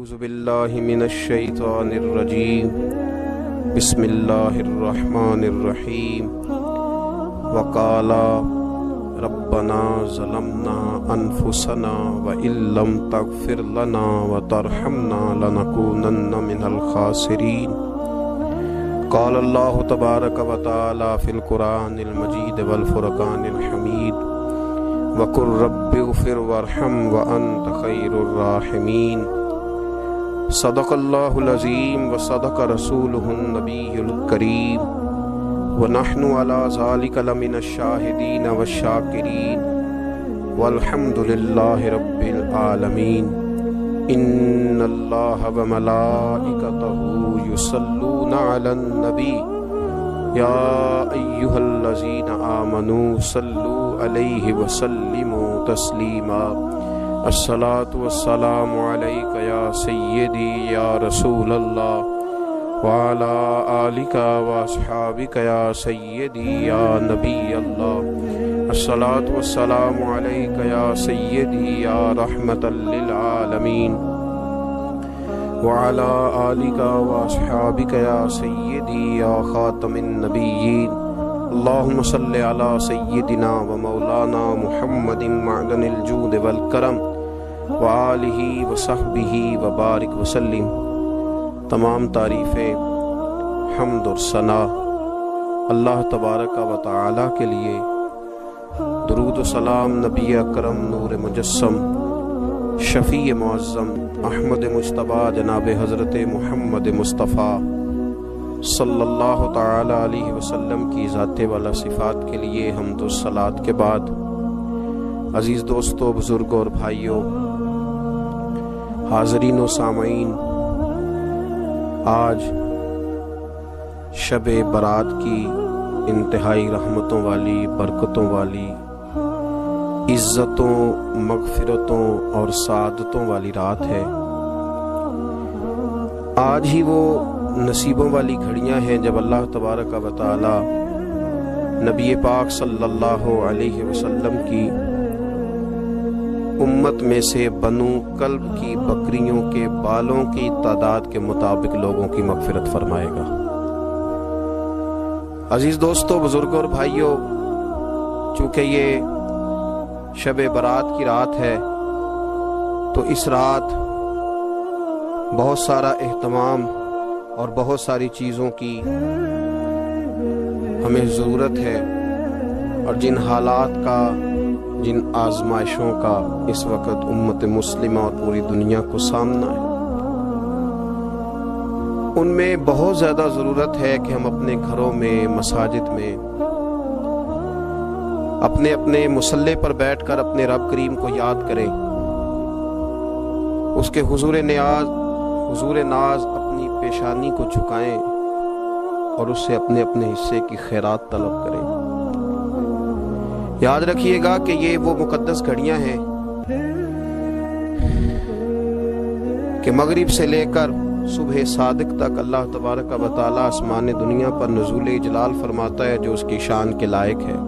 اعوذ باللہ من الشیطان الرجیم بسم اللہ الرحمن الرحیم وقالا ربنا ظلمنا انفسنا وان لم تغفر لنا وترحمنا لنکونن من الخاسرین قال اللہ تبارک وتعالی فی القرآن المجید والفرقان الحمید وقل رب اغفر وارحم وانت خیر الراحمین صدق اللہ العظیم وصدق رسولہ النبی الکریم ونحن علی ذلک لمن الشاہدین والشاکرین والحمد للہ رب العالمین ان اللہ وملائکتہ یصلون علی النبی یا ایہا الذین آمنوا صلوا علیہ وسلموا تسلیما الصلاۃ والسلام علیک یا سیدی یا رسول اللہ وعلی آلک واصحابک یا سیدی یا نبی اللہ الصلاۃ والسلام علیک یا سیدی یا رحمۃ للعالمین وعلی آلک واصحابک یا سیدی یا خاتم النبیین اللہم صلی علی سیدنا و مولانا محمد معدن الجود والکرم وآلہ وصحبہ وبارک وسلم۔ تمام تعریفیں، حمد اور ثنا اللہ تبارک و تعالی کے لیے، درود و سلام نبی اکرم نور مجسم شفیع معظم احمد مجتبیٰ جناب حضرت محمد مصطفیٰ صلی اللہ تعالی علیہ وسلم کی ذات والا صفات کے لیے حمد و صلات کے بعد، عزیز دوستو، بزرگوں اور بھائیوں، حاضرین و سامعین، آج شب برات کی انتہائی رحمتوں والی، برکتوں والی، عزتوں، مغفرتوں اور سعادتوں والی رات ہے۔ آج ہی وہ نصیبوں والی گھڑیاں ہیں جب اللہ تبارک و تعالی نبی پاک صلی اللہ علیہ وسلم کی امت میں سے بنو کلب کی بکریوں کے بالوں کی تعداد کے مطابق لوگوں کی مغفرت فرمائے گا۔ عزیز دوستو، بزرگوں اور بھائیوں، چونکہ یہ شب برات کی رات ہے تو اس رات بہت سارا اہتمام اور بہت ساری چیزوں کی ہمیں ضرورت ہے، اور جن حالات کا، جن آزمائشوں کا اس وقت امت مسلمہ اور پوری دنیا کو سامنا ہے، ان میں بہت زیادہ ضرورت ہے کہ ہم اپنے گھروں میں، مساجد میں، اپنے اپنے مصلی پر بیٹھ کر اپنے رب کریم کو یاد کریں، اس کے حضور ناز اپنی پیشانی کو جھکائیں اور اس سے اپنے اپنے حصے کی خیرات طلب کریں۔ یاد رکھیے گا کہ یہ وہ مقدس گھڑیاں ہیں کہ مغرب سے لے کر صبح صادق تک اللہ تبارک و تعالی آسمان دنیا پر نزول جلال فرماتا ہے جو اس کی شان کے لائق ہے،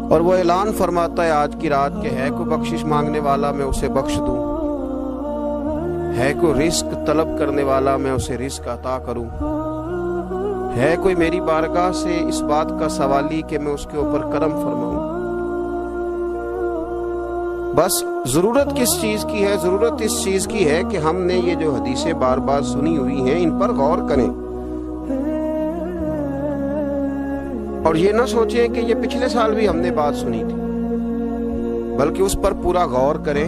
اور وہ اعلان فرماتا ہے آج کی رات کہ ہے کوئی بخشش مانگنے والا میں اسے بخش دوں، ہے کوئی رزق طلب کرنے والا میں اسے رزق عطا کروں، ہے کوئی میری بارگاہ سے اس بات کا سوالی کہ میں اس کے اوپر کرم فرماؤں۔ بس ضرورت کس چیز کی ہے؟ ضرورت اس چیز کی ہے کہ ہم نے یہ جو حدیثیں بار بار سنی ہوئی ہیں ان پر غور کریں، اور یہ نہ سوچیں کہ یہ پچھلے سال بھی ہم نے بات سنی تھی، بلکہ اس پر پورا غور کریں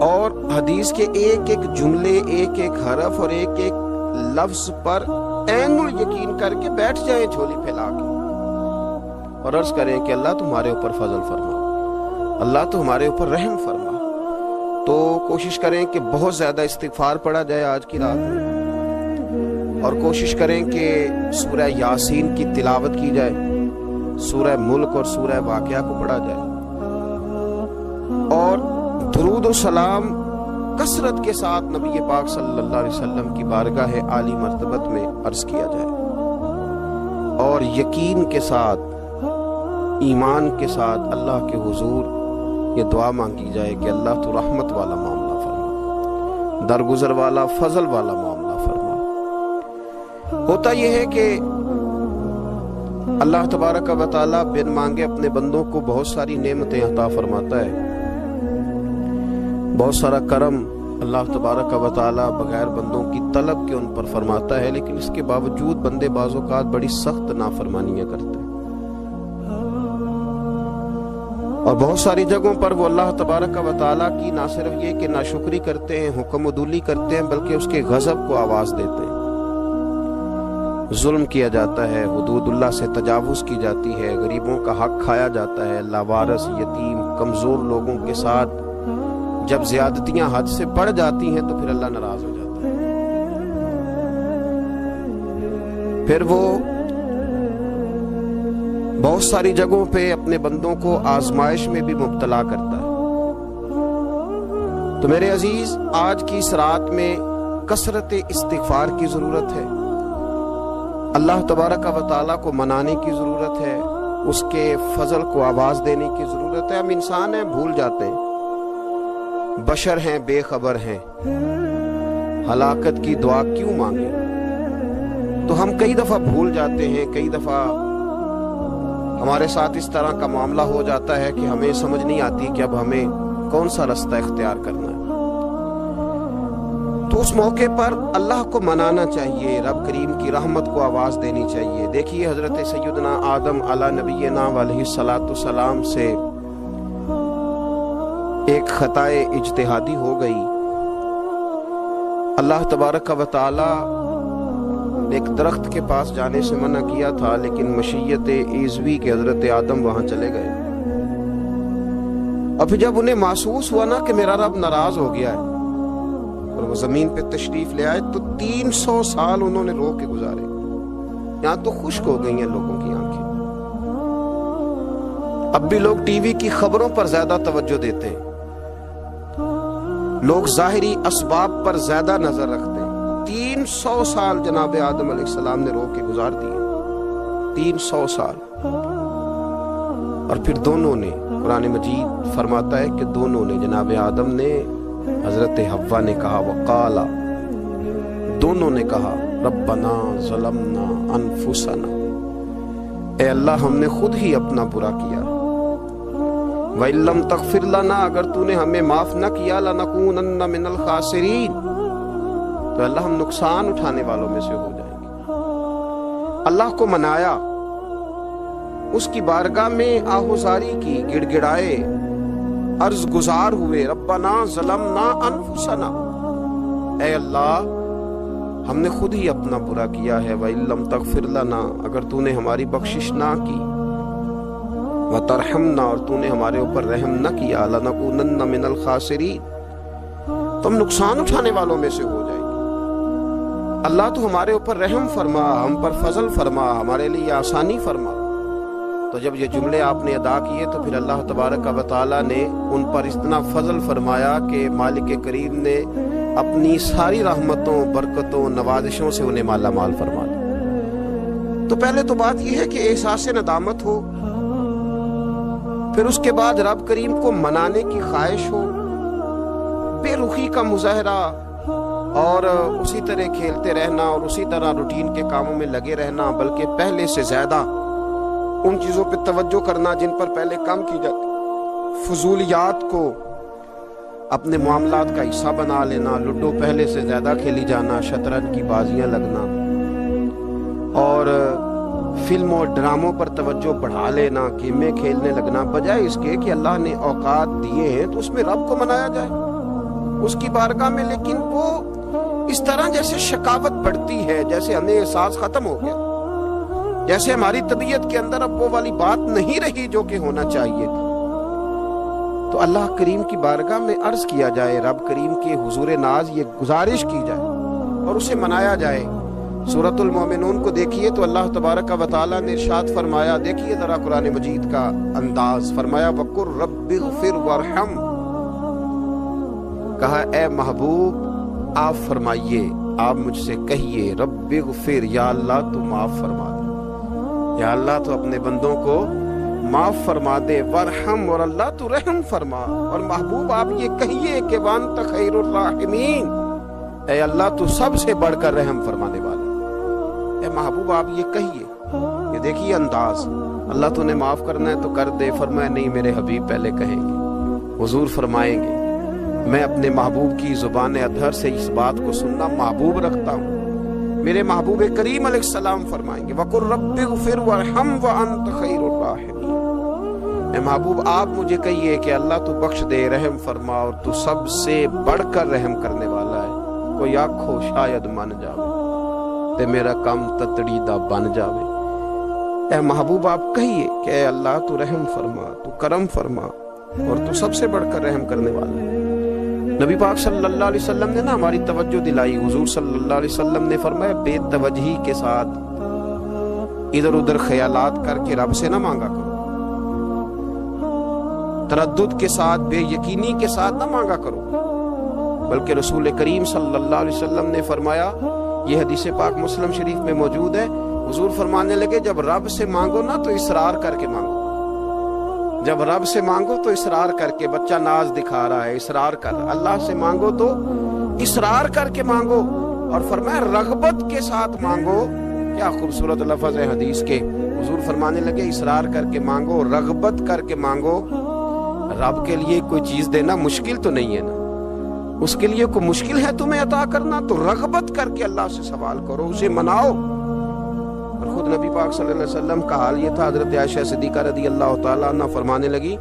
اور حدیث کے ایک ایک جملے، ایک ایک حرف اور ایک ایک لفظ پر عین یقین کر کے بیٹھ جائیں جھولی پھیلا کے، اور عرض کریں کہ اللہ تمہارے اوپر فضل فرما، اللہ تو ہمارے اوپر رحم فرما۔ تو کوشش کریں کہ بہت زیادہ استغفار پڑھا جائے آج کی رات میں، اور کوشش کریں کہ سورہ یاسین کی تلاوت کی جائے، سورہ ملک اور سورہ واقعہ کو پڑھا جائے، اور درود و سلام کثرت کے ساتھ نبی پاک صلی اللہ علیہ وسلم کی بارگاہ عالی مرتبت میں عرض کیا جائے، اور یقین کے ساتھ، ایمان کے ساتھ اللہ کے حضور یہ دعا مانگی جائے کہ اللہ تو رحمت والا معاملہ فرما، درگزر والا فضل والا معاملہ فرما۔ ہوتا یہ ہے کہ اللہ تبارک و تعالی بن مانگے اپنے بندوں کو بہت ساری نعمتیں عطا فرماتا ہے، بہت سارا کرم اللہ تبارک و تعالی بغیر بندوں کی طلب کے ان پر فرماتا ہے، لیکن اس کے باوجود بندے بعض اوقات بڑی سخت نافرمانیاں کرتے ہیں، اور بہت ساری جگہوں پر وہ اللہ تبارک و تعالی کی نہ صرف یہ کہ ناشکری کرتے ہیں، حکم عدولی کرتے ہیں، بلکہ اس کے غضب کو آواز دیتے ہیں۔ ظلم کیا جاتا ہے، حدود اللہ سے تجاوز کی جاتی ہے، غریبوں کا حق کھایا جاتا ہے، لاوارث، یتیم، کمزور لوگوں کے ساتھ جب زیادتیاں حد سے بڑھ جاتی ہیں تو پھر اللہ ناراض ہو جاتا ہے، پھر وہ بہت ساری جگہوں پہ اپنے بندوں کو آزمائش میں بھی مبتلا کرتا ہے۔ تو میرے عزیز، آج کی اس رات میں کثرت استغفار کی ضرورت ہے، اللہ تبارک و تعالیٰ کو منانے کی ضرورت ہے، اس کے فضل کو آواز دینے کی ضرورت ہے۔ ہم انسان ہیں، بھول جاتے ہیں، بشر ہیں، بے خبر ہیں، ہلاکت کی دعا کیوں مانگیں؟ تو ہم کئی دفعہ بھول جاتے ہیں، کئی دفعہ ہمارے ساتھ اس طرح کا معاملہ ہو جاتا ہے کہ ہمیں سمجھ نہیں آتی کہ اب ہمیں کون سا رستہ اختیار کرنا ہے۔ تو اس موقع پر اللہ کو منانا چاہیے، رب کریم کی رحمت کو آواز دینی چاہیے۔ دیکھیے حضرت سیدنا آدم علی نبینا علیہ الصلاۃ والسلام سے ایک خطائے اجتہادی ہو گئی، اللہ تبارک و تعالی نے ایک درخت کے پاس جانے سے منع کیا تھا، لیکن مشیت ایزوی کے حضرت آدم وہاں چلے گئے، اور پھر جب انہیں محسوس ہوا نا کہ میرا رب ناراض ہو گیا ہے اور وہ زمین پہ تشریف لے آئے، تو 300 سال انہوں نے رو کے گزارے، یہاں تو خشک ہو گئی ہیں لوگوں کی آنکھیں۔ اب بھی لوگ ٹی وی کی خبروں پر زیادہ توجہ دیتے ہیں، لوگ ظاہری اسباب پر زیادہ نظر رکھتے ہیں۔ 300 سال جناب آدم علیہ السلام نے رو کے گزار دیے، 300 سال، اور پھر دونوں نے، قرآن مجید فرماتا ہے کہ دونوں نے، جناب آدم نے، حضرت حوا نے کہا، وقالا، دونوں نے کہا، ربنا ظلمنا انفسنا، اے اللہ ہم نے خود ہی اپنا برا کیا، وَإِن لَّمْ تَغْفِرْ لَنَا، اگر تو نے ہمیں معاف نہ کیا، لَنَكُونَنَّ مِنَ الْخَاسِرِينَ، تو اللہ ہم نقصان اٹھانے والوں میں سے ہو جائیں گے۔ اللہ کو منایا، اس کی بارگاہ میں آہوزاری کی، گڑ گڑائے، عرض گزار ہوئے، ربنا ظلمنا انفسنا، اے اللہ ہم نے خود ہی اپنا برا کیا ہے، وَإِن لَّمْ تَغْفِرْ لَنَا، اگر تو نے ہماری بخشش نہ کی، وَتَرْحَمْنَا، اور تو نے ہمارے اوپر رحم نہ کیا، لَنَكُونَنَّ مِنَ الْخَاسِرِينَ، تو ہم نقصان اٹھانے والوں میں سے ہو جائیں گے۔ اللہ تو ہمارے اوپر رحم فرما، ہم پر فضل فرما، ہمارے لیے آسانی فرما۔ تو جب یہ جملے آپ نے ادا کیے تو پھر اللہ تبارک و تعالیٰ نے ان پر اتنا فضل فرمایا کہ مالک کریم نے اپنی ساری رحمتوں، برکتوں، نوازشوں سے انہیں مالا مال فرما دیا۔ تو پہلے تو بات یہ ہے کہ احساس ندامت ہو، پھر اس کے بعد رب کریم کو منانے کی خواہش ہو، بے رخی کا مظاہرہ، اور اسی طرح کھیلتے رہنا اور اسی طرح روٹین کے کاموں میں لگے رہنا، بلکہ پہلے سے زیادہ ان چیزوں پہ توجہ کرنا جن پر پہلے کام کی جاتی، فضولیات کو اپنے معاملات کا حصہ بنا لینا، لوڈو پہلے سے زیادہ کھیلی جانا، شطرنج کی بازیاں لگنا، اور فلموں اور ڈراموں پر توجہ بڑھا لینا، گیمیں کھیلنے لگنا، بجائے اس کے کہ اللہ نے اوقات دیے ہیں تو اس میں رب کو منایا جائے اس کی بارگاہ میں۔ لیکن وہ اس طرح جیسے شکاوت بڑھتی ہے، جیسے ہمیں احساس ختم ہو گیا، جیسے ہماری طبیعت کے اندر اب وہ والی بات نہیں رہی جو کہ ہونا چاہیے تھی۔ تو اللہ کریم کی بارگاہ میں عرض کیا جائے، رب کریم کے حضور ناز یہ گزارش کی جائے اور اسے منایا جائے۔ سورۃ المومنون کو دیکھیے تو اللہ تبارک و تعالیٰ نے ارشاد فرمایا، دیکھیے ذرا قرآن مجید کا انداز، فرمایا وَقُلْ رَبِّ اغْفِرْ وَارْحَمْ، کہا اے محبوب آپ فرمائیے، آپ مجھ سے کہیے، رب اغفر، یا اللہ تو معاف فرما دے، یا اللہ تو اپنے بندوں کو معاف فرما دے، ورحم، اور اللہ تو رحم فرما۔ اور محبوب آپ یہ کہیے کہ وانت خیر الراحمین، اے اللہ تو سب سے بڑھ کر رحم فرمانے والا۔ اے محبوب آپ یہ کہیے۔ یہ دیکھیے انداز، اللہ تو نے معاف کرنا ہے تو کر دے، فرمایا نہیں میرے حبیب پہلے کہیں گے، حضور فرمائیں گے میں اپنے محبوب کی زبان اطہر سے اس بات کو سننا محبوب رکھتا ہوں۔ میرے محبوب کریم علیہ السلام فرمائیں گے وَقُلْ رَبِّ اغْفِرْ وَارْحَمْ وَأَنْتَ خَيْرُ الرَّاحِمِينَ۔ اے محبوب آپ مجھے کہیے کہ اللہ تو بخش دے، رحم فرما، اور تو سب سے بڑھ کر رحم کرنے والا ہے۔ کوئی آنکھو شاید من جاوے تے میرا کم تتڑی دا بن جاوے۔ اے محبوب آپ کہیے کہ اے اللہ تو رحم فرما، تو کرم فرما، اور تو سب سے بڑھ کر رحم کرنے والا ہے۔ نبی پاک صلی اللہ علیہ وسلم نے ہماری توجہ دلائی۔ حضور صلی اللہ علیہ وسلم نے فرمایا بے توجہی کے ساتھ ادھر ادھر خیالات کر کے رب سے نہ مانگا کرو، تردد کے ساتھ، بے یقینی کے ساتھ نہ مانگا کرو، بلکہ رسول کریم صلی اللہ علیہ وسلم نے فرمایا، یہ حدیث پاک مسلم شریف میں موجود ہے، حضور فرمانے لگے جب رب سے مانگو نا تو اصرار کر کے مانگو، جب رب سے مانگو تو اصرار کر کے، بچہ ناز دکھا رہا ہے اصرار کر، اللہ سے مانگو تو اصرار کر کے مانگو، اور فرمایا رغبت کے ساتھ مانگو۔ کیا خوبصورت لفظ ہے حدیث کے، حضور فرمانے لگے اصرار کر کے مانگو، رغبت کر کے مانگو۔ رب کے لیے کوئی چیز دینا مشکل تو نہیں ہے نا، اس کے لیے کوئی مشکل ہے تمہیں عطا کرنا، تو رغبت کر کے اللہ سے سوال کرو، اسے مناؤ۔ اور خود نبی پاک صلی اللہ علیہ وسلم کا حال یہ تھا، حضرت عائشہ صدیقہ رضی اللہ تعالیٰ عنہ فرمانے لگی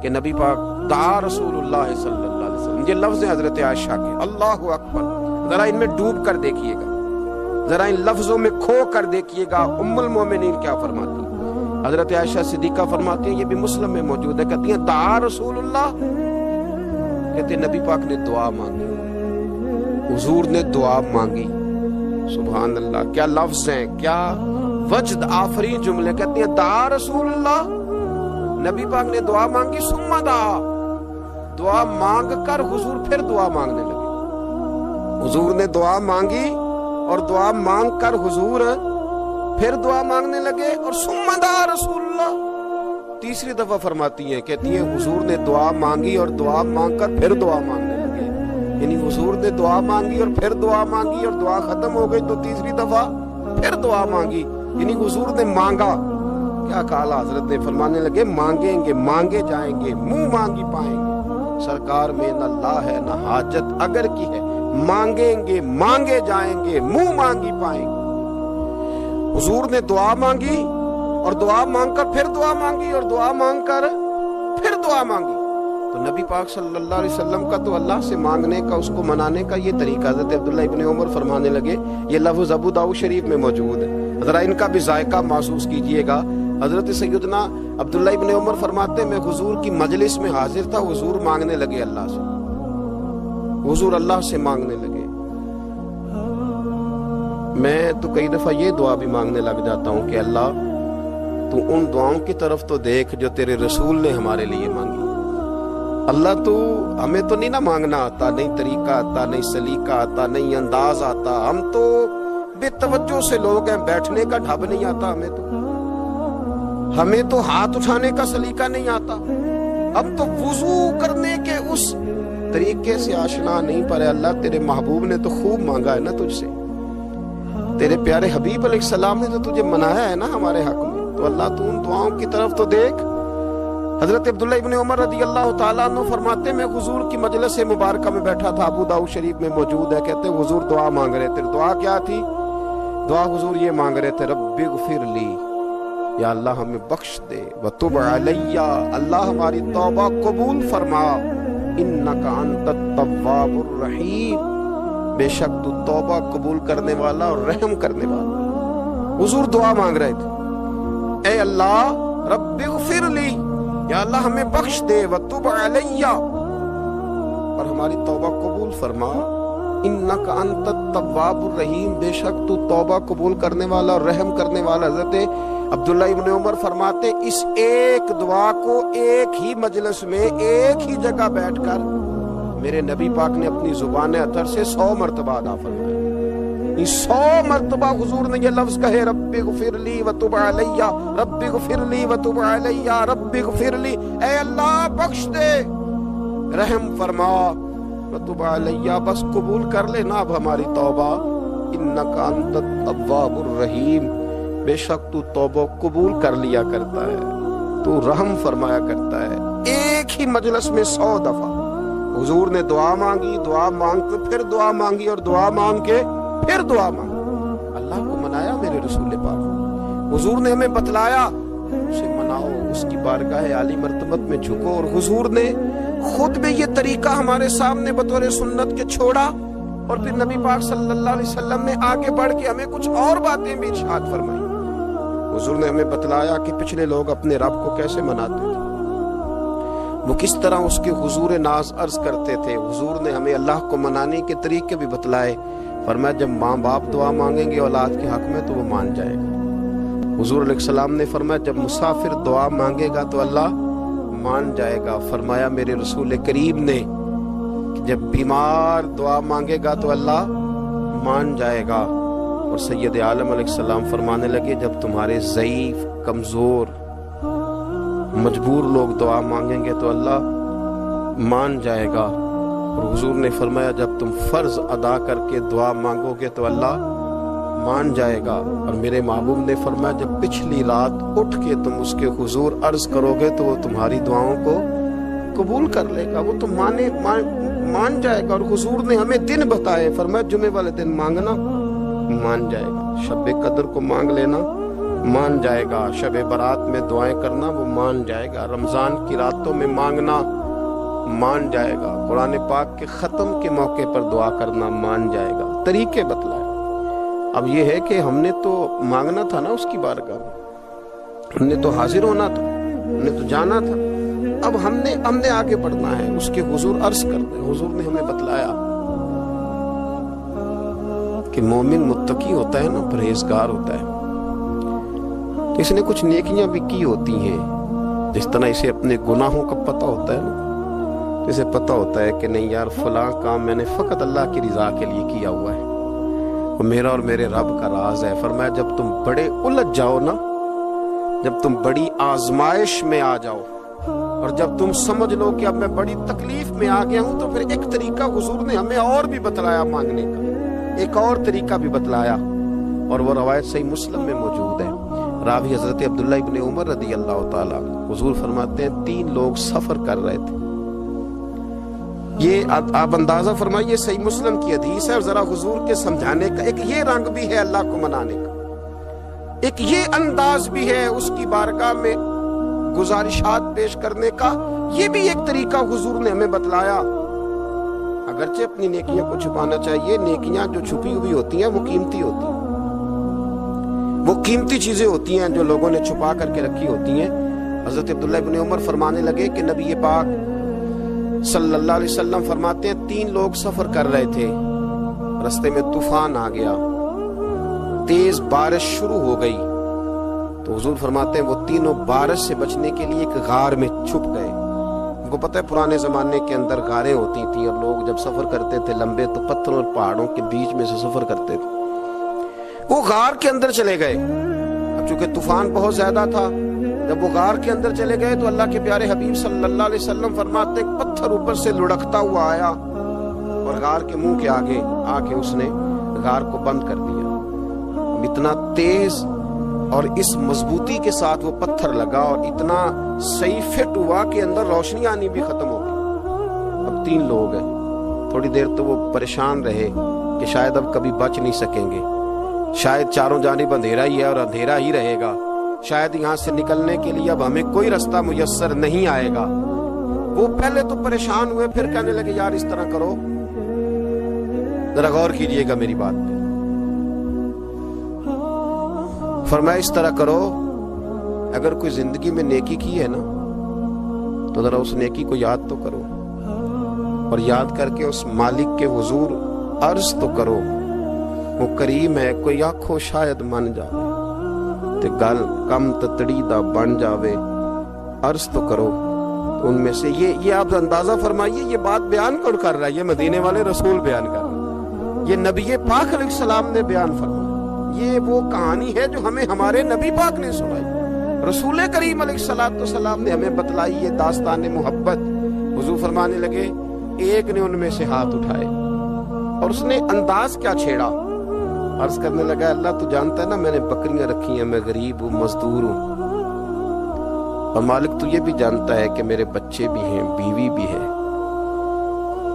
کہ نبی پاک دعا رسول اللہ صلی اللہ علیہ وسلم، یہ لفظ ہیں حضرت عائشہ کے، اللہ اکبر، ذرا ان میں ڈوب کر دیکھیے گا، ذرا ان لفظوں میں کھو کر دیکھیے گا ام المومنین کیا فرماتی ہیں۔ حضرت عائشہ صدیقہ فرماتی ہیں، یہ بھی مسلم میں موجود ہے، کہتی ہیں دعا رسول اللہ، کہتے ہیں نبی پاک نے دعا مانگی، حضور نے دعا مانگی۔ سبحان اللہ، کیا لفظ ہیں، کیا وجد آفرین جملے، کہتی ہیں دعا رسول اللہ، نبی پاک نے دعا مانگی، ثم دعا، دعا مانگ کر حضور پھر دعا مانگنے لگے، حضور نے دعا مانگی اور دعا مانگ کر حضور پھر دعا مانگنے لگے، اور ثم دعا رسول اللہ، تیسری دفعہ فرماتی ہیں، کہتی ہیں حضور نے دعا مانگی اور دعا مانگ کر پھر دعا مانگنے لگے، یعنی حضور نے دعا مانگی اور پھر دعا مانگی، اور دعا ختم ہو گئی تو تیسری دفعہ پھر دعا مانگی، یعنی حضور نے مانگا۔ کیا کہا حضرت نے، فرمانے لگے مانگیں گے مانگے جائیں گے، منہ مانگی پائیں گے، سرکار میں نہ لا ہے نہ حاجت اگر کی ہے، مانگیں گے مانگے جائیں گے، منہ مانگی پائیں گے۔ حضور نے دعا مانگی اور دعا مانگ کر پھر دعا مانگی، اور دعا مانگ کر پھر دعا مانگی، تو نبی پاک صلی اللہ علیہ وسلم کا تو اللہ سے مانگنے کا، اس کو منانے کا یہ طریقہ۔ حضرت عبداللہ ابن عمر فرمانے لگے، یہ لفظ ابو داؤد شریف میں موجود ہے، ذرا ان کا بھی ذائقہ محسوس کیجئے گا۔ حضرت سیدنا عبداللہ ابن عمر فرماتے ہیں میں حضور کی مجلس میں حاضر تھا، حضور مانگنے لگے اللہ سے، حضور اللہ سے مانگنے لگے۔ میں تو کئی دفعہ یہ دعا بھی مانگنے لگ جاتا ہوں کہ اللہ تو ان دعاؤں کی طرف تو دیکھ جو تیرے رسول نے ہمارے لیے مانگی۔ اللہ تو ہمیں تو نہیں نہ مانگنا آتا، نہیں طریقہ آتا، نہیں سلیقہ آتا، نہیں انداز آتا، ہم تو بے توجہ سے لوگ ہیں، بیٹھنے کا ڈھب نہیں آتا ہمیں تو ہاتھ اٹھانے کا سلیقہ نہیں آتا، ہم تو وضو کرنے کے اس طریقے سے آشنا نہیں، پر اللہ تیرے محبوب نے تو خوب مانگا ہے نا تجھ سے، تیرے پیارے حبیب علیہ السلام نے تو تجھے منایا ہے نا ہمارے حق میں، تو اللہ تو ان دعاؤں کی طرف تو دیکھ۔ حضرت عبداللہ ابن عمر رضی اللہ تعالیٰ عنہ فرماتے میں حضور کی مجلس مبارکہ میں بیٹھا تھا، ابو داؤد شریف میں موجود ہے، کہتے ہیں حضور دعا مانگ رہے تھے، دعا کیا تھی؟ دعا حضور یہ مانگ رہے تھے رب اغفر لی، یا اللہ ہمیں بخش دے، وتب علی، اللہ ہماری توبہ قبول فرما، انک انت التواب الرحیم، بے شک تو توبہ قبول کرنے والا اور رحم کرنے والا۔ حضور دعا مانگ رہے تھے، اے اللہ رب اغفر لی، یا اللہ ہمیں بخش دے، وتب علی، اور ہماری توبہ قبول فرما، انک انت التواب الرحیم، بے شک تو توبہ قبول کرنے والا اور رحم کرنے والا۔ حضرت عبداللہ ابن عمر فرماتے اس ایک دعا کو ایک ہی مجلس میں ایک ہی جگہ بیٹھ کر میرے نبی پاک نے اپنی زبان اطہر سے 100 مرتبہ ادا فرمایا، 100 مرتبہ حضور نے یہ لفظ کہے ربی غفر لی وتب علیہ، ربی غفر لی وتب علیہ، ربی غفر لی، اے اللہ بخش دے، رحم فرما، وتب علیہ، بس قبول کر لینا اب ہماری توبہ، انک انت التواب الرحیم، بے شک تو توبہ قبول کر لیا کرتا ہے، تو رحم فرمایا کرتا ہے۔ ایک ہی مجلس میں 100 دفعہ حضور نے دعا مانگی، دعا مانگ کے پھر دعا مانگی، اور دعا مانگ کے پھر دعا مانگی، اللہ کو منایا میرے رسول پاک، حضور نے ہمیں بتلایا اسے مناؤ، اس کی بارگاہ عالی مرتبت میں جھکو، اور حضور نے خود بھی یہ طریقہ ہمارے سامنے بطور سنت کے چھوڑا، اور پھر نبی پاک صلی اللہ علیہ وسلم نے آگے بڑھ کے ہمیں کچھ اور باتیں بھی ارشاد فرمائی۔ حضور نے ہمیں بتلایا کہ پچھلے لوگ اپنے رب کو کیسے مناتے تھے، وہ کس طرح اس کے حضور ناز عرض کرتے تھے۔ حضور نے ہمیں اللہ کو منانے کے طریقے بھی بتلائے، فرمایا جب ماں باپ دعا مانگیں گے اولاد کے حق میں تو وہ مان جائے گا۔ حضور علیہ السلام نے فرمایا جب مسافر دعا مانگے گا تو اللہ مان جائے گا۔ فرمایا میرے رسول کریم نے کہ جب بیمار دعا مانگے گا تو اللہ مان جائے گا۔ اور سید عالم علیہ السلام فرمانے لگے جب تمہارے ضعیف، کمزور، مجبور لوگ دعا مانگیں گے تو اللہ مان جائے گا۔ اور حضور نے فرمایا جب تم فرض ادا کر کے دعا مانگو گے تو اللہ مان جائے گا۔ اور میرے محبوب نے فرمایا جب پچھلی رات اٹھ کے تم اس کے حضور عرض کرو گے تو وہ تمہاری دعاؤں کو قبول کر لے گا، وہ تو مان جائے گا۔ اور حضور نے ہمیں دن بتائے، فرمایا جمعے والے دن مانگنا مان جائے گا، شب قدر کو مانگ لینا مان جائے گا، شب برات میں دعائیں کرنا وہ مان جائے گا، رمضان کی راتوں میں مانگنا مان جائے گا، قرآن پاک کے ختم کے موقع پر دعا کرنا مان جائے گا۔ طریقے بتلائے۔ اب یہ ہے کہ ہم نے تو مانگنا تھا نا اس کی بارگاہ میں، ہم نے تو حاضر ہونا تھا، ہم نے تو جانا تھا، اب ہم نے آگے بڑھنا ہے، اس کے حضور عرض کر دیں۔ حضور نے ہمیں بتلایا کہ مومن متقی ہوتا ہے نا، پرہیزگار ہوتا ہے، تو اس نے کچھ نیکیاں بھی کی ہوتی ہیں، جس طرح اسے اپنے گناہوں کا پتہ ہوتا ہے نا، تو اسے پتہ ہوتا ہے کہ نہیں یار فلاں کام میں نے فقط اللہ کی رضا کے لیے کیا ہوا ہے، وہ میرا اور میرے رب کا راز ہے۔ فرمایا جب تم بڑے الجھ جاؤ نا، جب تم بڑی آزمائش میں آ جاؤ، اور جب تم سمجھ لو کہ اب میں بڑی تکلیف میں آ گیا ہوں، تو پھر ایک طریقہ حضور نے ہمیں اور بھی بتلایا مانگنے کا، ایک اور طریقہ بھی بتلایا، اور وہ روایت صحیح مسلم میں موجود ہے۔ راوی حضرت عبداللہ ابن عمر رضی اللہ تعالیٰ، حضور فرماتے ہیں 3 لوگ سفر کر رہے تھے، یہ آپ اندازہ فرمائیے صحیح مسلم کی حدیث ہے، اور ذرا حضور کے سمجھانے کا ایک یہ رنگ بھی ہے اللہ کو منانے کا، ایک یہ انداز بھی ہے اس کی بارگاہ میں گزارشات پیش کرنے کا، یہ بھی ایک طریقہ حضور نے ہمیں بتلایا۔ اگرچہ اپنی نیکیاں کو چھپانا چاہیے، نیکیاں جو چھپی ہوئی ہوتی ہیں وہ قیمتی ہوتی ہیں، وہ قیمتی چیزیں ہوتی ہیں جو لوگوں نے چھپا کر کے رکھی ہوتی ہیں۔ حضرت عبداللہ ابن عمر فرمانے لگے کہ نبی پاک صلی اللہ علیہ وسلم فرماتے ہیں 3 لوگ سفر کر رہے تھے، رستے میں طوفان آ گیا، تیز بارش شروع ہو گئی، تو حضور فرماتے ہیں وہ تینوں بارش سے بچنے کے لیے ایک غار میں چھپ گئے۔ ان کو پتہ ہے پرانے زمانے کے اندر غاریں ہوتی تھیں، اور لوگ جب سفر کرتے تھے لمبے تو پتھروں اور پہاڑوں کے بیچ میں سے سفر کرتے تھے، وہ غار کے اندر چلے گئے۔ اب چونکہ طوفان بہت زیادہ تھا، جب وہ غار کے اندر چلے گئے تو اللہ کے پیارے حبیب صلی اللہ علیہ وسلم فرماتے ہیں پتھر اوپر سے لڑکتا ہوا آیا اور غار کے منہ کے آگے آ کے اس نے غار کو بند کر دیا۔ اتنا تیز اور اس مضبوطی کے ساتھ وہ پتھر لگا، اور اتنا صحیح فٹ ہوا کہ اندر روشنی آنی بھی ختم ہو گئی۔ اب 3 لوگ ہیں، تھوڑی دیر تو وہ پریشان رہے کہ شاید اب کبھی بچ نہیں سکیں گے، شاید چاروں جانب اندھیرا ہی ہے اور اندھیرا ہی رہے گا، شاید یہاں سے نکلنے کے لیے اب ہمیں کوئی رستہ میسر نہیں آئے گا۔ وہ پہلے تو پریشان ہوئے، پھر کہنے لگے یار اس طرح کرو، ذرا غور کیجئے گا میری بات پہ۔ فرمایا اس طرح کرو، اگر کوئی زندگی میں نیکی کی ہے نا تو ذرا اس نیکی کو یاد تو کرو، اور یاد کر کے اس مالک کے حضور عرض تو کرو، وہ کریم ہے، کوئی آنکھوں شاید من جاوے تے گل کم تتڑی دا بن جاوے، عرض تو کرو۔ تو ان میں سے یہ آپ اندازہ فرمائیے، یہ بات بیان کون کر رہا ہے؟ یہ مدینے والے رسول بیان کر رہے ہیں، یہ نبی پاک علیہ السلام نے بیان فرمایا، یہ وہ کہانی ہے جو ہمیں ہمارے نبی پاک نے سنائی، رسول کریم علیہ السلام نے ہمیں بتلائی، یہ داستان محبت۔ حضور فرمانے لگے ایک نے ان میں سے ہاتھ اٹھائے اور اس نے انداز کیا چھیڑا، عرض کرنے لگا اللہ تو جانتا ہے نا میں نے بکریاں رکھی ہیں، میں غریب ہوں، مزدور ہوں، اور مالک تو یہ بھی جانتا ہے کہ میرے بچے بھی ہیں، بیوی بھی ہے،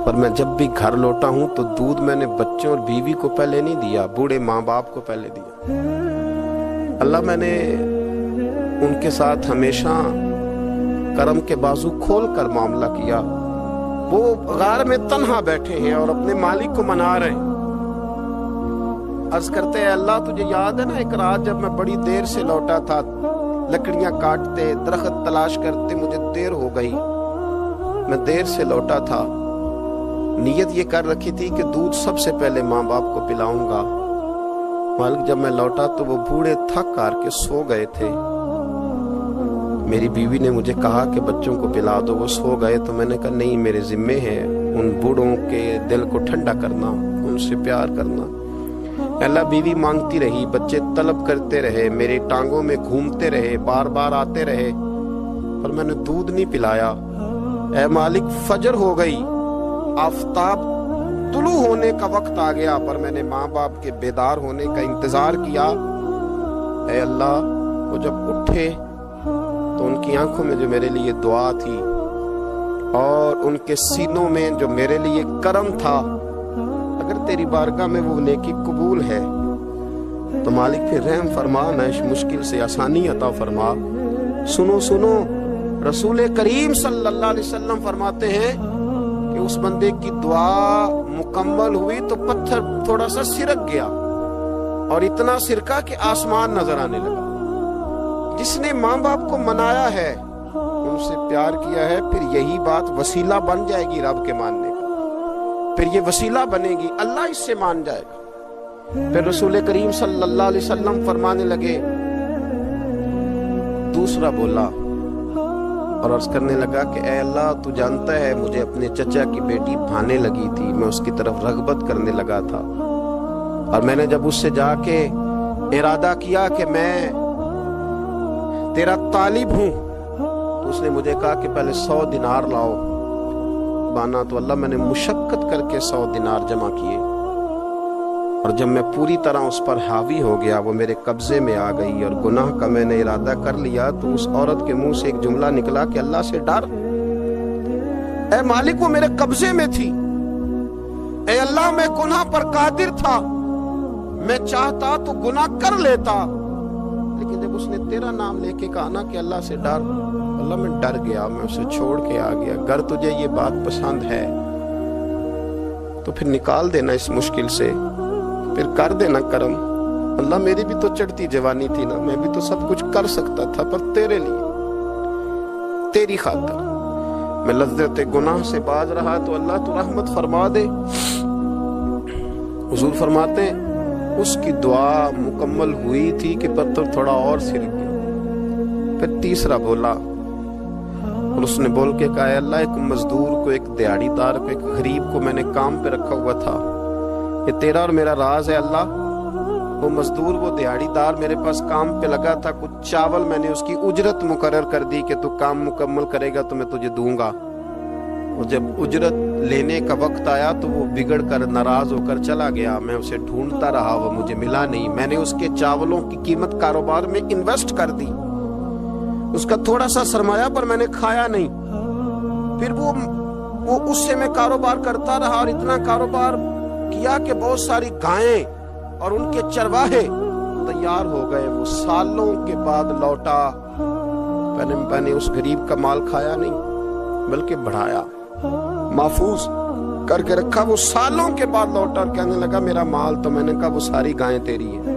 پر میں جب بھی گھر لوٹا ہوں تو دودھ میں نے بچوں اور بیوی کو پہلے نہیں دیا، بوڑھے ماں باپ کو پہلے دیا۔ اللہ میں نے ان کے ساتھ ہمیشہ کرم کے بازو کھول کر معاملہ کیا، وہ غار میں تنہا بیٹھے ہیں اور اپنے مالک کو منا رہے ہیں۔ عرض کرتے ہیں اللہ تجھے یاد ہے نا ایک رات جب میں بڑی دیر سے لوٹا تھا، لکڑیاں کاٹتے، درخت تلاش کرتے، مجھے دیر ہو گئی، میں دیر سے لوٹا تھا، نیت یہ کر رکھی تھی کہ دودھ سب سے پہلے ماں باپ کو پلاؤں گا، مالک جب میں لوٹا تو وہ بوڑھے تھک کر کے سو گئے تھے، میری بیوی نے مجھے کہا کہ بچوں کو پلا دو، وہ سو گئے، تو میں نے کہا نہیں میرے ذمے ہے ان بوڑھوں کے دل کو ٹھنڈا کرنا، ان سے پیار کرنا۔ اللہ بیوی مانگتی رہی، بچے طلب کرتے رہے، میری ٹانگوں میں گھومتے رہے، بار بار آتے رہے، پر میں نے دودھ نہیں پلایا۔ اے مالک فجر ہو گئی، آفتاب طلوع ہونے کا وقت آ گیا، پر میں نے ماں باپ کے بیدار ہونے کا انتظار کیا۔ اے اللہ وہ جب اٹھے تو ان کی آنکھوں میں جو میرے لیے دعا تھی اور ان کے سینوں میں جو میرے لیے کرم تھا، اگر تیری بارگاہ میں وہ نیکی قبول ہے تو مالک پھر رحم فرما، نہ اس مشکل سے آسانی عطا فرما۔ سنو سنو، رسول کریم صلی اللہ علیہ وسلم فرماتے ہیں کہ اس بندے کی دعا مکمل ہوئی تو پتھر تھوڑا سا سرک گیا اور اتنا سرکا کہ آسمان نظر آنے لگا۔ جس نے ماں باپ کو منایا ہے، ان سے پیار کیا ہے، پھر یہی بات وسیلہ بن جائے گی رب کے ماننے کا، پھر یہ وسیلہ بنے گی، اللہ اس سے مان جائے گا۔ پھر رسول کریم صلی اللہ علیہ وسلم فرمانے لگے، دوسرا بولا اور عرض کرنے لگا کہ اے اللہ تو جانتا ہے مجھے اپنے چچا کی بیٹی بھانے لگی تھی، میں اس کی طرف رغبت کرنے لگا تھا، اور میں نے جب اس سے جا کے ارادہ کیا کہ میں تیرا طالب ہوں، تو اس نے مجھے کہا کہ پہلے 100 دینار لاؤ بانا، تو اللہ میں نے مشقت کر کے 100 دینار جمع کیے، اور جب میں پوری طرح اس پر حاوی ہو گیا، وہ میرے قبضے میں آ گئی اور گناہ کا میں نے ارادہ کر لیا، تو اس عورت کے منہ سے ایک جملہ نکلا کہ اللہ سے ڈر۔ اے مالک وہ میرے قبضے میں تھی، اے اللہ میں گناہ پر قادر تھا، میں چاہتا تو گناہ کر لیتا، لیکن جب اس نے تیرا نام لے کے کہا نا کہ اللہ سے ڈر، اللہ میں ڈر گیا، میں اسے چھوڑ کے آ گیا۔ اگر تجھے یہ بات پسند ہے تو پھر نکال دینا اس مشکل سے، پھر کر دینا کرم۔ اللہ میری بھی تو چڑھتی جوانی تھی نا، میں بھی تو سب کچھ کر سکتا تھا، پر تیرے لیے، تیری خاطر میں لذت گناہ سے باز رہا، تو اللہ تو رحمت فرما دے۔ حضور فرماتے ہیں اس کی دعا مکمل ہوئی تھی کہ پتھر تھوڑا اور سرک گیا۔ پھر تیسرا بولا اور اس نے بول کے کہا اے اللہ ایک مزدور کو، ایک دیہڑی دار کو، ایک غریب کو میں نے کام پہ رکھا ہوا تھا، یہ تیرا اور میرا راز ہے اللہ۔ وہ مزدور، وہ دیہڑی دار میرے پاس کام پہ لگا تھا، کچھ چاول میں نے اس کی اجرت مقرر کر دی کہ تو کام مکمل کرے گا تو میں تجھے دوں گا، اور جب اجرت لینے کا وقت آیا تو وہ بگڑ کر ناراض ہو کر چلا گیا، میں اسے ڈھونڈتا رہا، وہ مجھے ملا نہیں، میں نے اس کے چاولوں کی قیمت کاروبار میں انویسٹ کر دی، اس کا تھوڑا سا سرمایہ پر میں نے کھایا نہیں، پھر وہ اس سے میں کاروبار کرتا رہا اور اتنا کاروبار کیا کہ بہت ساری گائیں اور ان کے چرواہے تیار ہو گئے، وہ سالوں کے بعد لوٹا، میں نے اس غریب کا مال کھایا نہیں بلکہ بڑھایا، محفوظ کر کے رکھا، وہ سالوں کے بعد لوٹا اور کہنے لگا میرا مال، تو میں نے کہا وہ ساری گائیں تیری ہیں،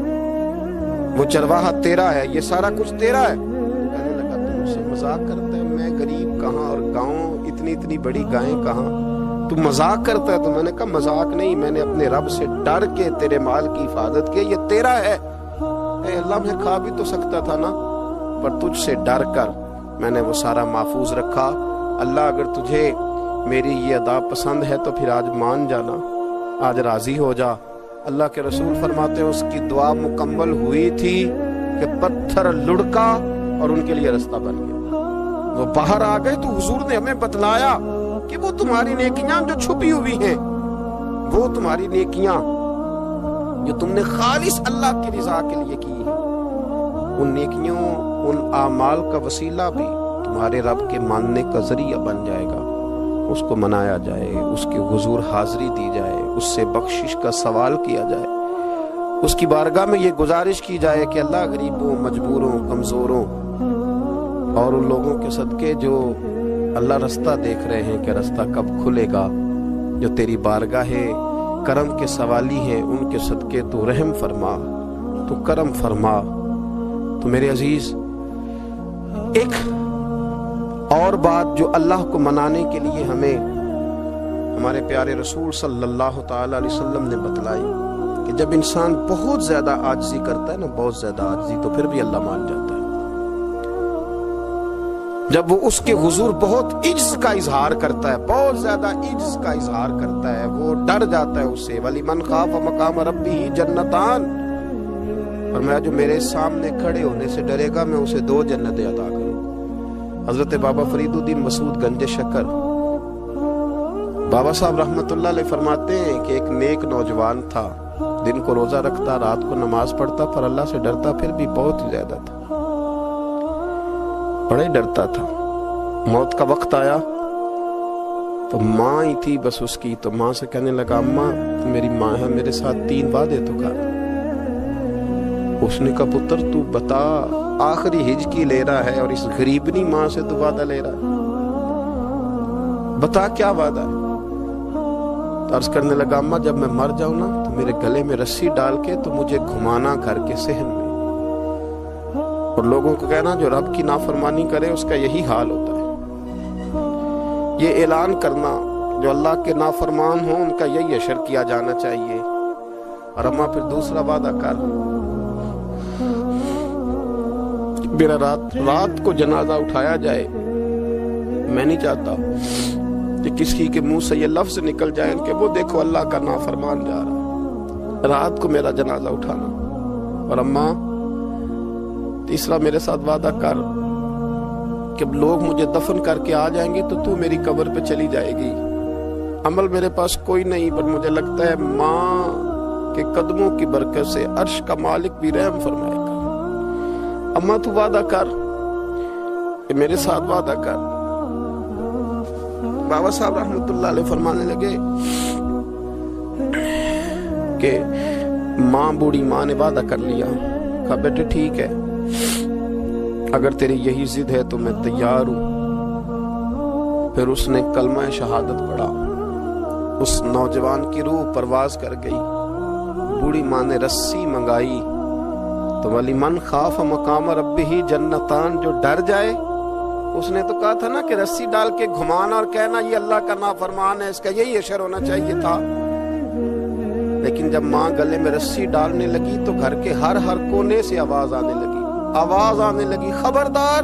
وہ چرواہا تیرا ہے، یہ سارا کچھ تیرا ہے۔ کہنے لگا تم مجھ سے مذاق کرتا ہے، میں غریب کہاں اور گاؤں اتنی بڑی گائیں کہاں، تو مذاق کرتا ہے؟ تو میں نے کہا مذاق نہیں، میں نے اپنے رب سے ڈر کے تیرے مال کی حفاظت کی، یہ تیرا ہے۔ اے اللہ میں کھا بھی تو سکتا تھا نا، پر تجھ سے ڈر کر میں نے وہ سارا محفوظ رکھا۔ اللہ اگر تجھے میری یہ ادا پسند ہے تو پھر آج مان جانا، آج راضی ہو جا، اللہ کے رسول فرماتے ہیں اس کی دعا مکمل ہوئی تھی کہ پتھر لڑکا اور ان کے لیے رستہ بن گیا. وہ باہر آ گئے تو حضور نے ہمیں بتلایا کہ وہ تمہاری نیکیاں جو چھپی ہوئی ہیں، وہ تمہاری نیکیاں جو تم نے خالص اللہ کی رضا کے لیے کی ہیں، ان نیکیوں، ان اعمال کا وسیلہ بھی تمہارے رب کے ماننے کا ذریعہ بن جائے گا. اس کو منایا جائے، اس کے حضور حاضری دی جائے، اس سے بخشش کا سوال کیا جائے، اس کی بارگاہ میں یہ گزارش کی جائے کہ اللہ غریبوں، مجبوروں، کمزوروں اور ان لوگوں کے صدقے جو اللہ رستہ دیکھ رہے ہیں کہ رستہ کب کھلے گا، جو تیری بارگاہ کرم کے سوالی ہیں، ان کے صدقے تو رحم فرما، تو کرم فرما. تو میرے عزیز، ایک اور بات جو اللہ کو منانے کے لیے ہمیں ہمارے پیارے رسول صلی اللہ تعالی علیہ وسلم نے بتلائی کہ جب انسان بہت زیادہ عاجزی کرتا ہے نا، بہت زیادہ عاجزی، تو پھر بھی اللہ مان جاتا ہے. جب وہ اس کے حضور بہت عجز کا اظہار کرتا ہے، بہت زیادہ عجز کا اظہار کرتا ہے، وہ ڈر جاتا ہے اس سے. وَلِمَنْ خَافَ مَقَامَ رَبِّهِ جَنَّتَانِ، اور میں جو میرے سامنے کھڑے ہونے سے ڈرے گا میں اسے 2 جنتیں عطا کروں. حضرت بابا فرید الدین مسعود گنج شکر بابا صاحب رحمت اللہ علیہ فرماتے ہیں کہ ایک نیک نوجوان تھا، دن کو روزہ رکھتا، رات کو نماز پڑھتا، پر اللہ سے ڈرتا پھر بھی بہت ہی زیادہ تھا، بڑا ہی ڈرتا تھا. موت کا وقت آیا تو ماں ہی تھی بس اس کی، تو ماں سے کہنے لگا اماں تو میری ماں ہے، میرے ساتھ 3 وعدے تو کر. اس نے کہا پتر تو بتا، آخری ہج کی لے رہا ہے اور اس غریبنی ماں سے تو وعدہ لے رہا ہے، بتا کیا وعدہ ہے. عرض کرنے لگا اماں جب میں مر جاؤں نا تو میرے گلے میں رسی ڈال کے تو مجھے گھمانا گھر کے صحن میں، اور لوگوں کو کہنا جو رب کی نافرمانی کرے اس کا یہی حال ہوتا ہے. یہ اعلان کرنا جو اللہ کے نافرمان ہوں ان کا یہی اشر کیا جانا چاہیے. اور اماں پھر دوسرا وعدہ کر، میرا رات کو جنازہ اٹھایا جائے، میں نہیں چاہتا کہ کسی کے منہ سے یہ لفظ نکل جائے کہ وہ دیکھو اللہ کا نافرمان جا رہا. رات کو میرا جنازہ اٹھانا. اور اماں تیسرا میرے ساتھ وعدہ کر کہ لوگ مجھے دفن کر کے آ جائیں گے تو میری قبر پہ چلی جائے گی. عمل میرے پاس کوئی نہیں، پر مجھے لگتا ہے ماں کے قدموں کی برکت سے عرش کا مالک بھی رحم فرمائے گا. اماں تو وعدہ کر کہ میرے ساتھ وعدہ کر. بابا صاحب رحمت اللہ علیہ فرمانے لگے کہ ماں، بوڑھی ماں نے وعدہ کر لیا. کہا بیٹے ٹھیک ہے، اگر تیری یہی ضد ہے تو میں تیار ہوں. پھر اس نے کلمہ شہادت پڑھا، اس نوجوان کی روح پرواز کر گئی. بوڑھی ماں نے رسی منگائی تو وَلِمَنْ خَافَ مَقَامَ رَبِّهِ جَنَّتَانِ، جو ڈر جائے. اس نے تو کہا تھا نا کہ رسی ڈال کے گھمانا اور کہنا یہ اللہ کا نافرمان ہے، اس کا یہی اشر ہونا چاہیے تھا. لیکن جب ماں گلے میں رسی ڈالنے لگی تو گھر کے ہر کونے سے آواز آنے لگی خبردار،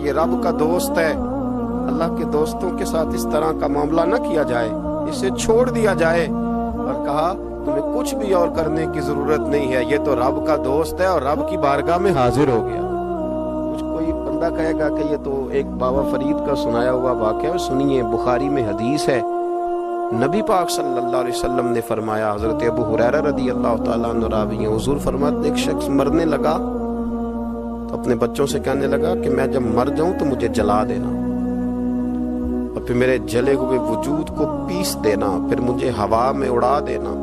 یہ رب کا دوست ہے، اللہ کے دوستوں کے ساتھ اس طرح کا معاملہ نہ کیا جائے، اسے چھوڑ دیا جائے. اور کہا تمہیں کچھ بھی اور کرنے کی ضرورت نہیں ہے، یہ تو رب کا دوست ہے اور رب کی بارگاہ میں حاضر ہو گیا. کچھ کوئی بندہ کہے گا کہ یہ تو ایک بابا فرید کا سنایا ہوا واقعہ ہے. سنیے، بخاری میں حدیث ہے، نبی پاک صلی اللہ علیہ وسلم نے فرمایا، حضرت ابو ہریرہ رضی اللہ تعالیٰ عنہ راوی ہیں، حضور فرماتے ایک شخص مرنے لگا تو اپنے بچوں سے کہنے لگا کہ میں جب مر جاؤں تو مجھے جلا دینا، اور پھر میرے جلے ہوئے وجود کو پیس دینا، پھر مجھے ہوا میں اڑا دینا.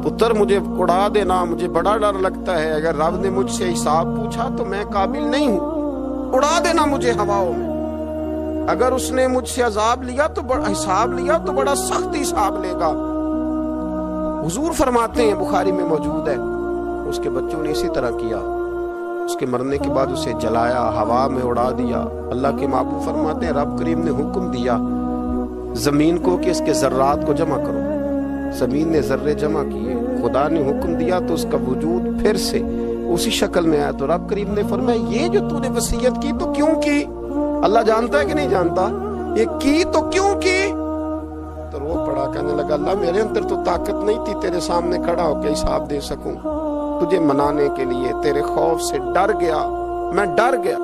پتر مجھے اڑا دینا، مجھے بڑا ڈر لگتا ہے، اگر رب نے مجھ سے حساب پوچھا تو میں قابل نہیں ہوں، اڑا دینا مجھے ہواؤں میں. اگر اس نے مجھ سے عذاب لیا تو حساب لیا تو بڑا سخت حساب لے گا. حضور فرماتے ہیں، بخاری میں موجود ہے، اس کے بچوں نے اسی طرح کیا. اس کے مرنے کے بعد اسے جلایا، ہوا میں اڑا دیا. اللہ کے محبوب فرماتے ہیں رب کریم نے حکم دیا زمین کو کہ اس کے ذرات کو جمع کرو. زمین نے ذرے جمع کیے، خدا نے حکم دیا تو اس کا وجود پھر سے اسی شکل میں آیا. تو رب کریم نے فرمایا یہ جو تو نے وصیت کی تو کیوں کی؟ اللہ جانتا ہے کہ نہیں جانتا؟ یہ کی تو کیوں کی؟ تو رو پڑا لگا. کہنے لگا اللہ میرے اندر تو طاقت نہیں تھی تیرے سامنے کھڑا ہو کے حساب دے سکوں. تجھے منانے کے لیے تیرے خوف سے ڈر گیا, میں ڈر گیا.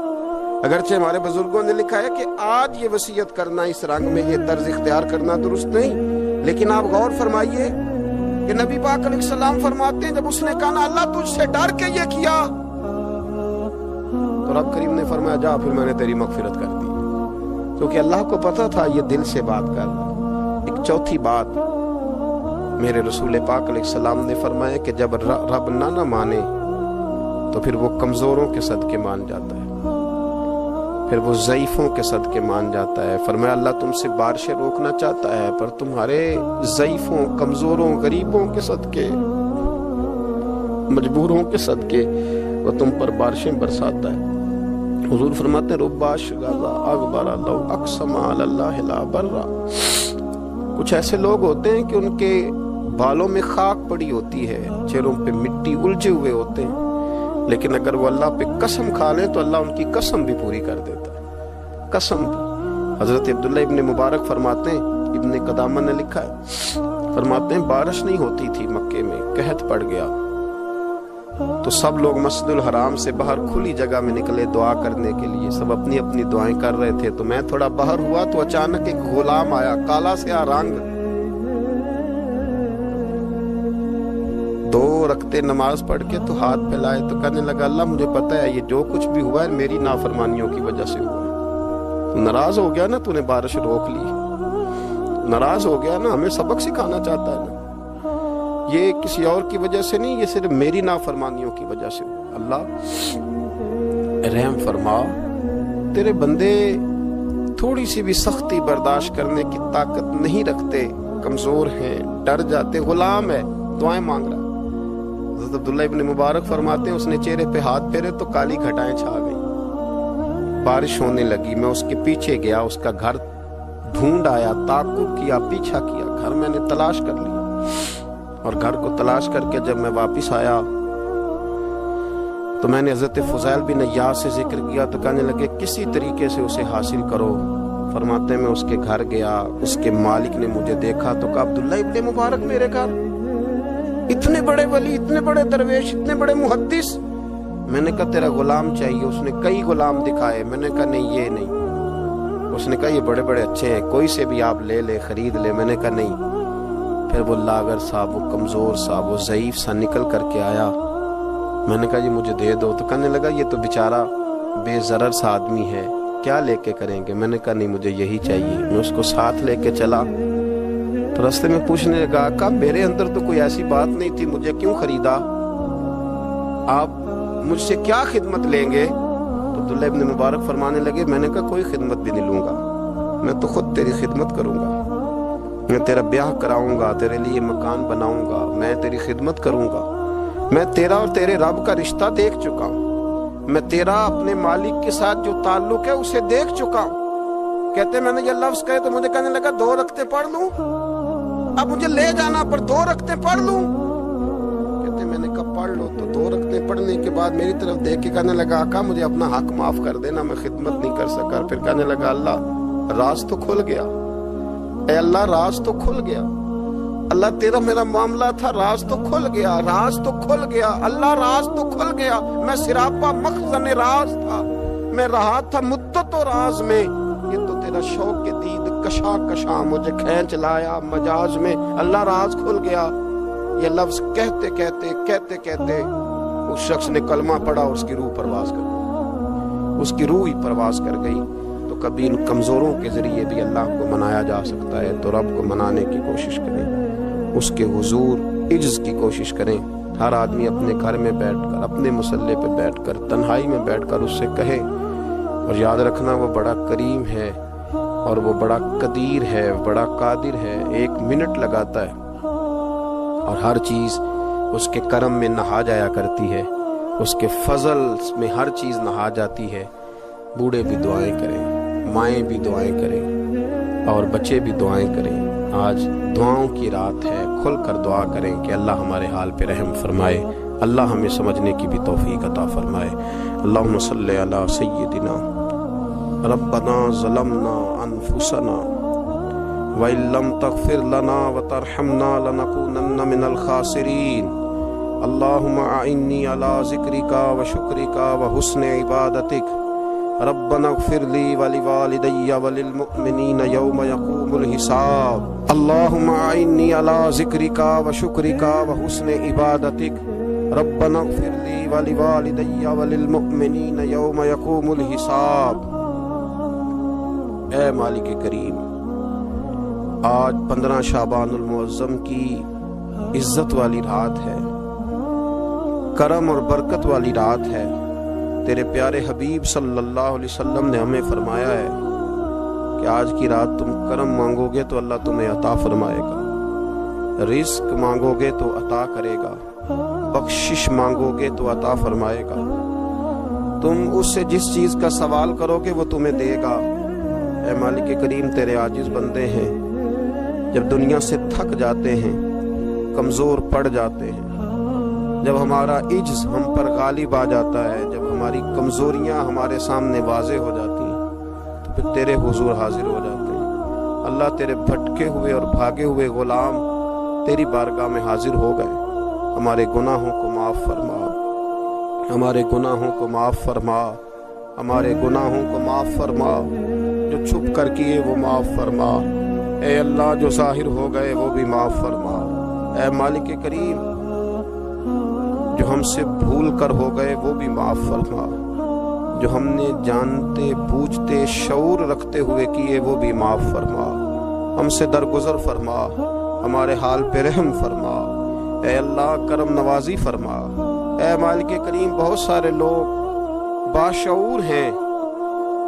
اگرچہ ہمارے بزرگوں نے لکھا ہے کہ آج یہ وصیت کرنا, اس رنگ میں یہ طرز اختیار کرنا درست نہیں, لیکن آپ غور فرمائیے کہ نبی پاک علیہ السلام فرماتے ہیں جب اس نے کہا نا اللہ تجھ سے ڈر کے یہ کیا, تو رب کریم نے فرمایا جا پھر میں نے تیری مغفرت کر دی, کیونکہ اللہ کو پتا تھا یہ دل سے بات کر رہا. ایک چوتھی بات میرے رسول پاک علیہ السلام نے فرمایا کہ جب رب نہ مانے تو پھر وہ کمزوروں کے صدقے مان جاتا ہے, پھر وہ ضعیفوں کے صدقے مان جاتا ہے. فرمایا اللہ تم سے بارشیں روکنا چاہتا ہے پر تمہارے ضعیفوں, کمزوروں, غریبوں کے صدقے, مجبوروں کے صدقے وہ تم پر بارشیں برساتا ہے. حضور فرماتے ہیں رب اشغال اغبر لو اقسم علی اللہ لا برا. کچھ ایسے لوگ ہوتے ہیں کہ ان کے بالوں میں خاک پڑی ہوتی ہے, چہروں پہ مٹی الجھے ہوئے ہوتے ہیں, لیکن اگر وہ اللہ پہ قسم کھا لیں تو اللہ ان کی قسم بھی پوری کر دیتا ہے, قسم بھی. حضرت عبداللہ ابن مبارک فرماتے ہیں, ابن قدامہ نے لکھا ہے, فرماتے ہیں بارش نہیں ہوتی تھی مکے میں, قحط پڑ گیا تو سب لوگ مسجد الحرام سے باہر کھلی جگہ میں نکلے دعا کرنے کے لیے. سب اپنی اپنی دعائیں کر رہے تھے, تو میں تھوڑا باہر ہوا تو اچانک ایک غلام آیا, کالا سیاہ رنگ, 2 رکعتیں نماز پڑھ کے تو ہاتھ پھیلائے تو کہنے لگا اللہ مجھے پتا ہے یہ جو کچھ بھی ہوا ہے میری نافرمانیوں کی وجہ سے ہوا ہے. تو ناراض ہو گیا نا, تو نے بارش روک لی, ناراض ہو گیا نا, ہمیں سبق سکھانا چاہتا ہے نا. یہ کسی اور کی وجہ سے نہیں, یہ صرف میری نافرمانیوں کی وجہ سے ہوا. اللہ رحم فرما, تیرے بندے تھوڑی سی بھی سختی برداشت کرنے کی طاقت نہیں رکھتے, کمزور ہیں, ڈر جاتے. غلام ہے, دعائیں مانگ رہا. حضرت عبداللہ ابن مبارک فرماتے ہیں اس نے چہرے پہ ہاتھ پھیرے تو کالی گھٹائیں چھا گئی, بارش ہونے لگی. میں اس کے پیچھے گیا, اس کا گھر ڈھونڈ آیا, تعقب کیا, پیچھا کیا, گھر میں نے تلاش کر لیا, اور گھر کو تلاش کر کے جب میں واپس آیا تو میں نے حضرت فضیل بن عیاض سے ذکر کیا تو کہنے لگے کسی طریقے سے اسے حاصل کرو. فرماتے ہیں میں اس کے گھر گیا, اس کے مالک نے مجھے دیکھا تو کہا عبداللہ ابن مبارک میرے گھر, اتنے بڑے ولی, اتنے بڑے درویش, اتنے بڑے محدث. میں نے کہا تیرا غلام چاہیے. اس نے کئی غلام دکھائے, میں نے کہا نہیں یہ نہیں. اس نے کہا یہ بڑے بڑے اچھے ہیں, کوئی سے بھی آپ لے لے, خرید لے. میں نے کہا نہیں. پھر وہ لاغر صاحب, وہ کمزور صاحب, وہ ضعیف سا نکل کر کے آیا. میں نے کہا یہ مجھے دے دو. تو کہنے لگا یہ تو بیچارہ بے ضرر سا آدمی ہے, کیا لے کے کریں گے. میں نے کہا نہیں مجھے یہی چاہیے. میں اس کو ساتھ لے کے چلا تو راستے میں پوچھنے لگا کہ میرے اندر تو کوئی ایسی بات نہیں تھی, مجھے کیوں خریدا, آپ مجھ سے کیا خدمت لیں گے. تو عبداللہ ابن مبارک فرمانے لگے میں نے کہا کوئی خدمت بھی نہیں لوں گا, میں تو خود تیری خدمت کروں گا, میں تیرا بیاہ کراؤں گا, تیرے لیے مکان بناؤں گا, میں تیری خدمت کروں گا. میں تیرا اور تیرے رب کا رشتہ دیکھ چکا ہوں, میں تیرا اپنے مالک کے ساتھ جو تعلق ہے اسے دیکھ چکا ہوں. کہتے میں نے یہ لفظ کہے تو مجھے کہنے لگا 2 رکعتیں پڑھ لوں, اب مجھے لے جانا پر 2 رکعتیں پڑھ لوں. کہتے میں نے کہا پڑھ لو. تو 2 رکعتیں پڑھنے کے بعد میری طرف دیکھ کے کہنے لگا آقا مجھے اپنا حق معاف کر دینا, میں خدمت نہیں کر سکا. پھر کہنے لگا اللہ راز تو کھل گیا, اے اللہ راز تو کھل گیا, اللہ تیرا میرا معاملہ تھا, راز تو کھل گیا, راز تو کھل گیا, اللہ راز تو کھل گیا. میں سراپا مخزن راز تھا, میں رہا تھا مدت و راز میں, یہ تو تیرا شوق کے دید کشا کشا مجھے کھینچ لایا مجاز میں. اللہ راز کھل گیا. یہ لفظ کہتے کہتے کہتے کہتے اس شخص نے کلمہ پڑھا, اس کی روح پرواز کر گئی, اس کی روح ہی پرواز کر گئی. تو کبھی ان کمزوروں کے ذریعے بھی اللہ کو منایا جا سکتا ہے, تو رب کو منانے کی کوشش کریں, اس کے حضور عجز کی کوشش کریں. ہر آدمی اپنے گھر میں بیٹھ کر, اپنے مصلے پہ بیٹھ کر, تنہائی میں بیٹھ کر اس سے کہے, اور یاد رکھنا وہ بڑا کریم ہے اور وہ بڑا قدیر ہے, بڑا قادر ہے. 1 منٹ لگاتا ہے اور ہر چیز اس کے کرم میں نہا جایا کرتی ہے, اس کے فضل میں ہر چیز نہا جاتی ہے. بوڑھے بھی دعائیں کریں, مائیں بھی دعائیں کریں, اور بچے بھی دعائیں کریں. آج دعاؤں کی رات ہے, کھل کر دعا کریں کہ اللہ ہمارے حال پہ رحم فرمائے, اللہ ہمیں سمجھنے کی بھی توفیق عطا فرمائے. اللہم صلی علی سیدنا ربنا ظلمنا انفسنا وَإِن لَّمْ تَغْفِرْ لَنَا وَتَرْحَمْنَا لَنَكُونَنَّ مِنَ الْخَاسِرِينَ اللهم أعني على ذكرك وشكرك وحسن عبادتك ربنا اغفر لي ولوالدي وللمؤمنين يوم يقوم الحساب اللهم أعني على ذكرك وشكرك وحسن عبادتك ربنا اغفر لي ولوالدي وللمؤمنين يوم يقوم الحساب۔ اے مالک کریم، آج 15 شعبان المعظم کی عزت والی رات ہے، کرم اور برکت والی رات ہے۔ تیرے پیارے حبیب صلی اللہ علیہ وسلم نے ہمیں فرمایا ہے کہ آج کی رات تم کرم مانگو گے تو اللہ تمہیں عطا فرمائے گا، رزق مانگو گے تو عطا کرے گا، بخشش مانگو گے تو عطا فرمائے گا، تم اس سے جس چیز کا سوال کرو گے وہ تمہیں دے گا۔ اے مالک کریم، تیرے عاجز بندے ہیں، جب دنیا سے تھک جاتے ہیں، کمزور پڑ جاتے ہیں، جب ہمارا عجز ہم پر غالب آ جاتا ہے، جب ہماری کمزوریاں ہمارے سامنے واضح ہو جاتی ہیں، تو پھر تیرے حضور حاضر ہو جاتے ہیں۔ اللہ، تیرے بھٹکے ہوئے اور بھاگے ہوئے غلام تیری بارگاہ میں حاضر ہو گئے۔ ہمارے گناہوں کو معاف فرما، ہمارے گناہوں کو معاف فرما، ہمارے گناہوں کو معاف فرما، جو چھپ کر کیے وہ معاف فرما۔ اے اللہ، جو ظاہر ہو گئے وہ بھی معاف فرما۔ اے مالک کریم، جو ہم سے بھول کر ہو گئے وہ بھی معاف فرما، جو ہم نے جانتے بوجھتے شعور رکھتے ہوئے کیے وہ بھی معاف فرما۔ ہم سے درگزر فرما، ہمارے حال پہ رحم فرما۔ اے اللہ، کرم نوازی فرما۔ اے مالک کریم، بہت سارے لوگ باشعور ہیں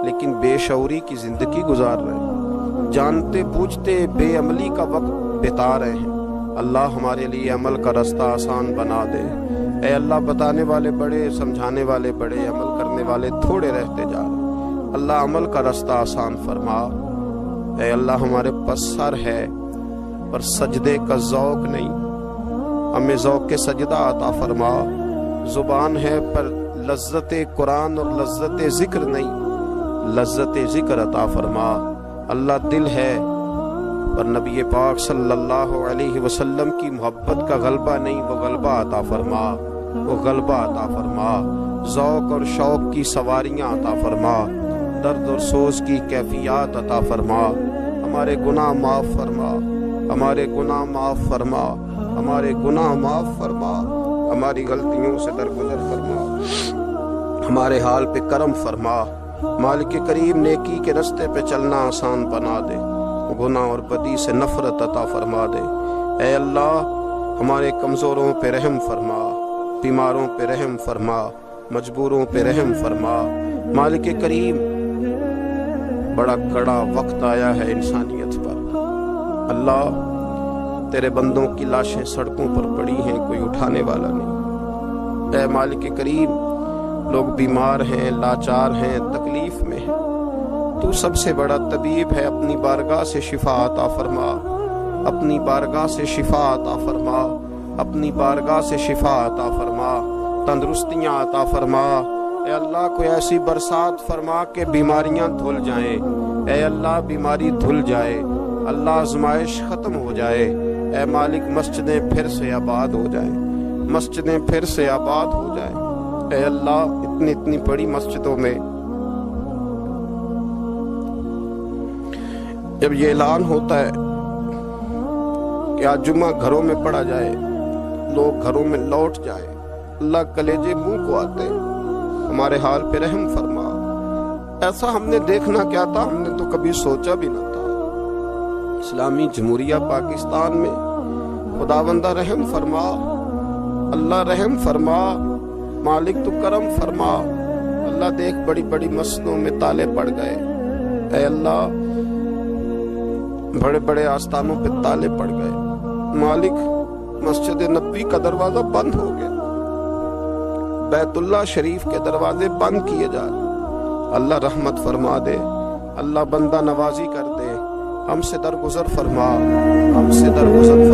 لیکن بے شعوری کی زندگی گزار رہے ہیں، جانتے بوجھتے بے عملی کا وقت بتا رہے ہیں۔ اللہ، ہمارے لیے عمل کا رستہ آسان بنا دے۔ اے اللہ، بتانے والے بڑے، سمجھانے والے بڑے، عمل کرنے والے تھوڑے رہتے جا رہے۔ اللہ، عمل کا رستہ آسان فرما۔ اے اللہ، ہمارے پاس سر ہے پر سجدے کا ذوق نہیں، ہمیں ذوق کے سجدہ عطا فرما۔ زبان ہے پر لذت قرآن اور لذت ذکر نہیں، لذت ذکر عطا فرما۔ اللہ، دل ہے پر نبی پاک صلی اللہ علیہ وسلم کی محبت کا غلبہ نہیں، وہ غلبہ عطا فرما، وہ غلبہ عطا فرما۔ ذوق اور شوق کی سواریاں عطا فرما، درد اور سوز کی کیفیات عطا فرما۔ ہمارے گناہ معاف فرما، ہمارے گناہ معاف فرما، ہمارے گناہ معاف فرما، ہماری غلطیوں سے درگزر فرما، ہمارے حال پہ کرم فرما۔ مالک کریم، نیکی کے رستے پہ چلنا آسان بنا دے، گناہ اور بدی سے نفرت عطا فرما دے۔ اے اللہ، ہمارے کمزوروں پہ رحم فرما، بیماروں پہ رحم فرما، مجبوروں پہ رحم فرما۔ مالک کریم، بڑا کڑا وقت آیا ہے انسانیت پر۔ اللہ، تیرے بندوں کی لاشیں سڑکوں پر پڑی ہیں، کوئی اٹھانے والا نہیں۔ اے مالک کریم، لوگ بیمار ہیں، لاچار ہیں، تکلیف میں ہیں، تو سب سے بڑا طبیب ہے، اپنی بارگاہ سے شفا عطا فرما، اپنی بارگاہ سے شفا عطا فرما، اپنی بارگاہ سے شفا عطا فرما، تندرستیاں عطا فرما۔ اے اللہ، کوئی ایسی برسات فرما کہ بیماریاں دھل جائیں۔ اے اللہ، بیماری دھل جائے، اللہ آزمائش ختم ہو جائے۔ اے مالک، مسجدیں پھر سے آباد ہو جائیں، مسجدیں پھر سے آباد ہو جائیں۔ اے اللہ، اتنی بڑی مسجدوں میں جب یہ اعلان ہوتا ہے کہ آج جمعہ گھروں میں پڑھا جائے، لوگ گھروں میں لوٹ جائے، اللہ کلیجے منہ کو آتے، ہمارے حال پہ رحم فرما۔ ایسا ہم نے دیکھنا کیا تھا، ہم نے تو کبھی سوچا بھی نہ تھا۔ اسلامی جمہوریہ پاکستان میں خداوندہ رحم فرما، اللہ رحم فرما، مالک تو کرم فرما۔ اللہ، دیکھ بڑی بڑی مسجدوں میں تالے پڑ گئے۔ اے اللہ، بڑے بڑے آستانوں پہ تالے پڑ گئے۔ مالک، مسجد نبوی کا دروازہ بند ہو گیا، بیت اللہ شریف کے دروازے بند کیے جا رہے۔ اللہ رحمت فرما دے، اللہ بندہ نوازی کر دے، ہم سے درگزر فرما، ہم سے درگزر